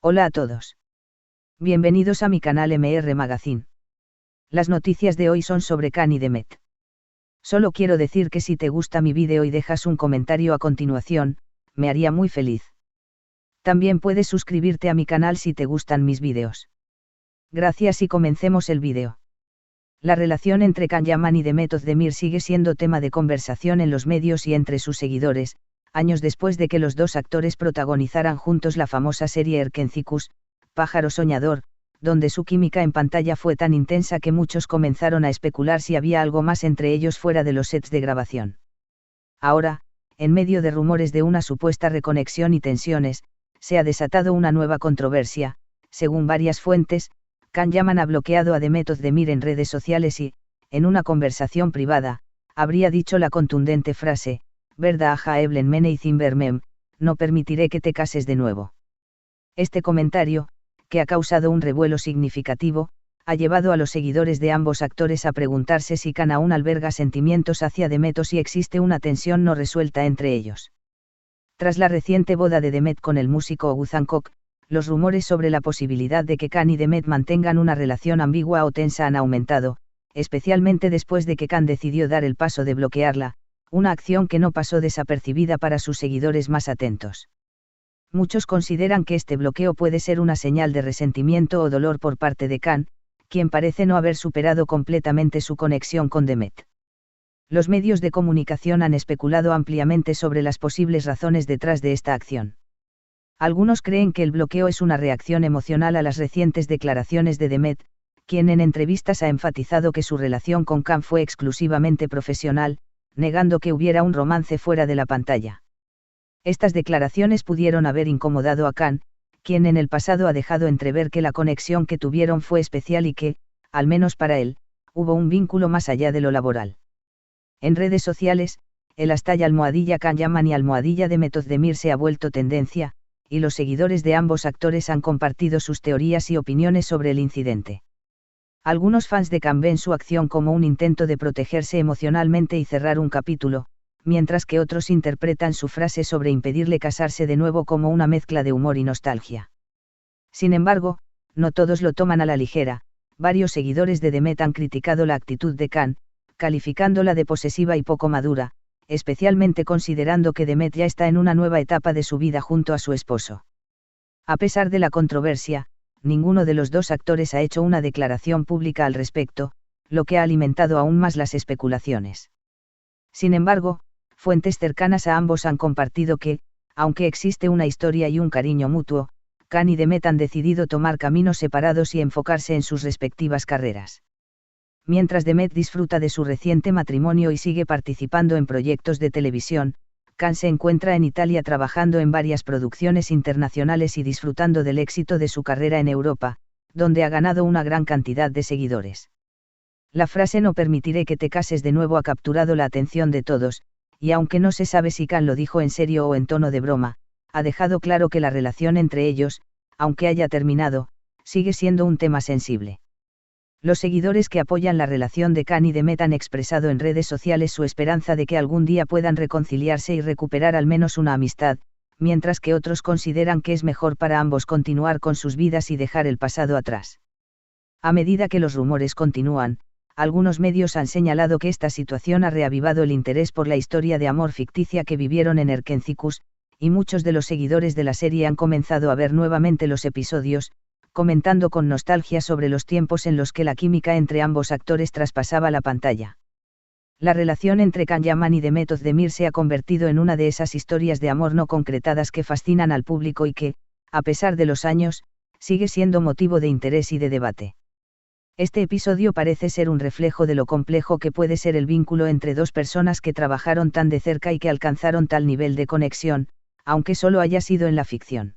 Hola a todos. Bienvenidos a mi canal MR Magazine. Las noticias de hoy son sobre Khan y Demet. Solo quiero decir que si te gusta mi vídeo y dejas un comentario a continuación, me haría muy feliz. También puedes suscribirte a mi canal si te gustan mis vídeos. Gracias y comencemos el vídeo. La relación entre Can Yaman y Demet Özdemir sigue siendo tema de conversación en los medios y entre sus seguidores, años después de que los dos actores protagonizaran juntos la famosa serie Erkencikus, Pájaro Soñador, donde su química en pantalla fue tan intensa que muchos comenzaron a especular si había algo más entre ellos fuera de los sets de grabación. Ahora, en medio de rumores de una supuesta reconexión y tensiones, se ha desatado una nueva controversia. Según varias fuentes, Can Yaman ha bloqueado a Demet Özdemir en redes sociales y, en una conversación privada, habría dicho la contundente frase: "Verda aja eblen mene y zimbermem, no permitiré que te cases de nuevo". Este comentario, que ha causado un revuelo significativo, ha llevado a los seguidores de ambos actores a preguntarse si Can aún alberga sentimientos hacia Demet o si existe una tensión no resuelta entre ellos. Tras la reciente boda de Demet con el músico Oğuzhan Koç, los rumores sobre la posibilidad de que Can y Demet mantengan una relación ambigua o tensa han aumentado, especialmente después de que Can decidió dar el paso de bloquearla, una acción que no pasó desapercibida para sus seguidores más atentos. Muchos consideran que este bloqueo puede ser una señal de resentimiento o dolor por parte de Can, quien parece no haber superado completamente su conexión con Demet. Los medios de comunicación han especulado ampliamente sobre las posibles razones detrás de esta acción. Algunos creen que el bloqueo es una reacción emocional a las recientes declaraciones de Demet, quien en entrevistas ha enfatizado que su relación con Can fue exclusivamente profesional, negando que hubiera un romance fuera de la pantalla. Estas declaraciones pudieron haber incomodado a Can, quien en el pasado ha dejado entrever que la conexión que tuvieron fue especial y que, al menos para él, hubo un vínculo más allá de lo laboral. En redes sociales, el hashtag #Can Yaman y #Demet Özdemir se ha vuelto tendencia, y los seguidores de ambos actores han compartido sus teorías y opiniones sobre el incidente. Algunos fans de Can ven su acción como un intento de protegerse emocionalmente y cerrar un capítulo, mientras que otros interpretan su frase sobre impedirle casarse de nuevo como una mezcla de humor y nostalgia. Sin embargo, no todos lo toman a la ligera. Varios seguidores de Demet han criticado la actitud de Can, calificándola de posesiva y poco madura, especialmente considerando que Demet ya está en una nueva etapa de su vida junto a su esposo. A pesar de la controversia, ninguno de los dos actores ha hecho una declaración pública al respecto, lo que ha alimentado aún más las especulaciones. Sin embargo, fuentes cercanas a ambos han compartido que, aunque existe una historia y un cariño mutuo, Can y Demet han decidido tomar caminos separados y enfocarse en sus respectivas carreras. Mientras Demet disfruta de su reciente matrimonio y sigue participando en proyectos de televisión, Can se encuentra en Italia trabajando en varias producciones internacionales y disfrutando del éxito de su carrera en Europa, donde ha ganado una gran cantidad de seguidores. La frase "no permitiré que te cases de nuevo" ha capturado la atención de todos, y aunque no se sabe si Can lo dijo en serio o en tono de broma, ha dejado claro que la relación entre ellos, aunque haya terminado, sigue siendo un tema sensible. Los seguidores que apoyan la relación de Can y Demet han expresado en redes sociales su esperanza de que algún día puedan reconciliarse y recuperar al menos una amistad, mientras que otros consideran que es mejor para ambos continuar con sus vidas y dejar el pasado atrás. A medida que los rumores continúan, algunos medios han señalado que esta situación ha reavivado el interés por la historia de amor ficticia que vivieron en Erkencikus, y muchos de los seguidores de la serie han comenzado a ver nuevamente los episodios, comentando con nostalgia sobre los tiempos en los que la química entre ambos actores traspasaba la pantalla. La relación entre Can Yaman y Demet Özdemir se ha convertido en una de esas historias de amor no concretadas que fascinan al público y que, a pesar de los años, sigue siendo motivo de interés y de debate. Este episodio parece ser un reflejo de lo complejo que puede ser el vínculo entre dos personas que trabajaron tan de cerca y que alcanzaron tal nivel de conexión, aunque solo haya sido en la ficción.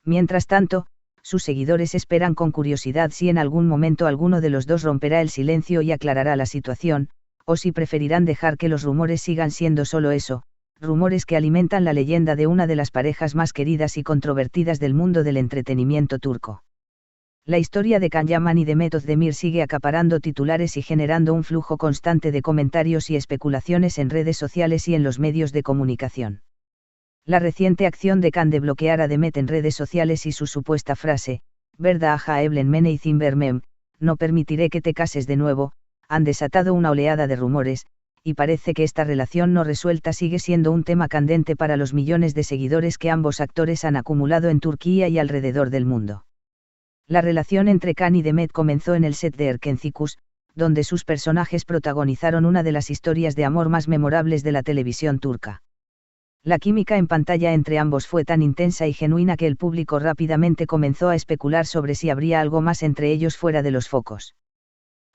Mientras tanto, sus seguidores esperan con curiosidad si en algún momento alguno de los dos romperá el silencio y aclarará la situación, o si preferirán dejar que los rumores sigan siendo solo eso, rumores que alimentan la leyenda de una de las parejas más queridas y controvertidas del mundo del entretenimiento turco. La historia de Can Yaman y Demet Özdemir sigue acaparando titulares y generando un flujo constante de comentarios y especulaciones en redes sociales y en los medios de comunicación. La reciente acción de Khan de bloquear a Demet en redes sociales y su supuesta frase, Verda aja eblen mene vermem, no permitiré que te cases de nuevo, han desatado una oleada de rumores, y parece que esta relación no resuelta sigue siendo un tema candente para los millones de seguidores que ambos actores han acumulado en Turquía y alrededor del mundo. La relación entre Khan y Demet comenzó en el set de Erkencikus, donde sus personajes protagonizaron una de las historias de amor más memorables de la televisión turca. La química en pantalla entre ambos fue tan intensa y genuina que el público rápidamente comenzó a especular sobre si habría algo más entre ellos fuera de los focos.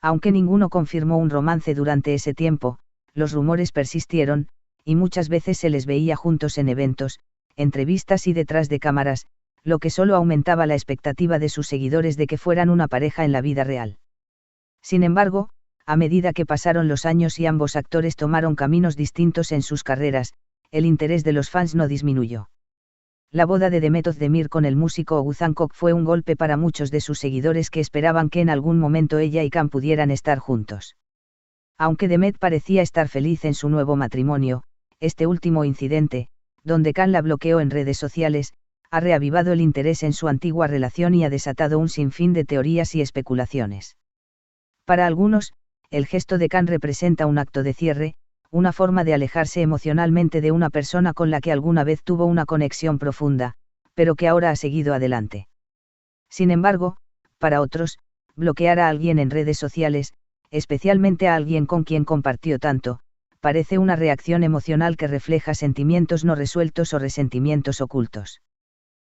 Aunque ninguno confirmó un romance durante ese tiempo, los rumores persistieron, y muchas veces se les veía juntos en eventos, entrevistas y detrás de cámaras, lo que solo aumentaba la expectativa de sus seguidores de que fueran una pareja en la vida real. Sin embargo, a medida que pasaron los años y ambos actores tomaron caminos distintos en sus carreras, el interés de los fans no disminuyó. La boda de Demet Özdemir con el músico Oğuzhan Koç fue un golpe para muchos de sus seguidores que esperaban que en algún momento ella y Khan pudieran estar juntos. Aunque Demet parecía estar feliz en su nuevo matrimonio, este último incidente, donde Khan la bloqueó en redes sociales, ha reavivado el interés en su antigua relación y ha desatado un sinfín de teorías y especulaciones. Para algunos, el gesto de Khan representa un acto de cierre, una forma de alejarse emocionalmente de una persona con la que alguna vez tuvo una conexión profunda, pero que ahora ha seguido adelante. Sin embargo, para otros, bloquear a alguien en redes sociales, especialmente a alguien con quien compartió tanto, parece una reacción emocional que refleja sentimientos no resueltos o resentimientos ocultos.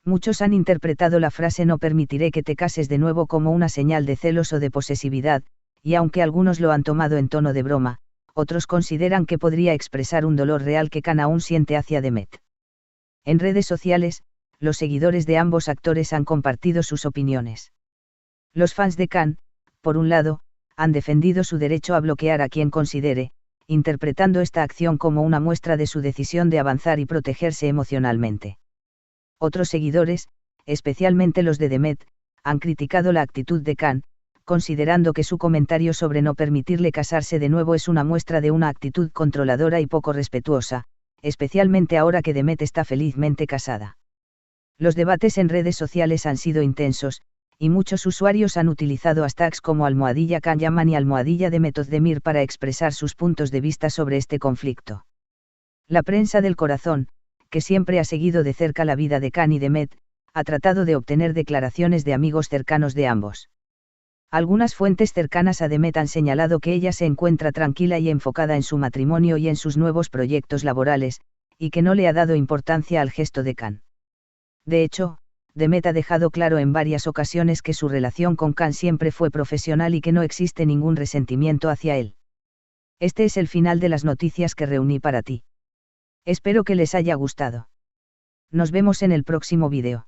Muchos han interpretado la frase no permitiré que te cases de nuevo como una señal de celos o de posesividad, y aunque algunos lo han tomado en tono de broma, otros consideran que podría expresar un dolor real que Khan aún siente hacia Demet. En redes sociales, los seguidores de ambos actores han compartido sus opiniones. Los fans de Khan, por un lado, han defendido su derecho a bloquear a quien considere, interpretando esta acción como una muestra de su decisión de avanzar y protegerse emocionalmente. Otros seguidores, especialmente los de Demet, han criticado la actitud de Khan, considerando que su comentario sobre no permitirle casarse de nuevo es una muestra de una actitud controladora y poco respetuosa, especialmente ahora que Demet está felizmente casada. Los debates en redes sociales han sido intensos, y muchos usuarios han utilizado hashtags como @KhanYaman y @Demet Özdemir para expresar sus puntos de vista sobre este conflicto. La prensa del corazón, que siempre ha seguido de cerca la vida de Khan y Demet, ha tratado de obtener declaraciones de amigos cercanos de ambos. Algunas fuentes cercanas a Demet han señalado que ella se encuentra tranquila y enfocada en su matrimonio y en sus nuevos proyectos laborales, y que no le ha dado importancia al gesto de Khan. De hecho, Demet ha dejado claro en varias ocasiones que su relación con Khan siempre fue profesional y que no existe ningún resentimiento hacia él. Este es el final de las noticias que reuní para ti. Espero que les haya gustado. Nos vemos en el próximo vídeo.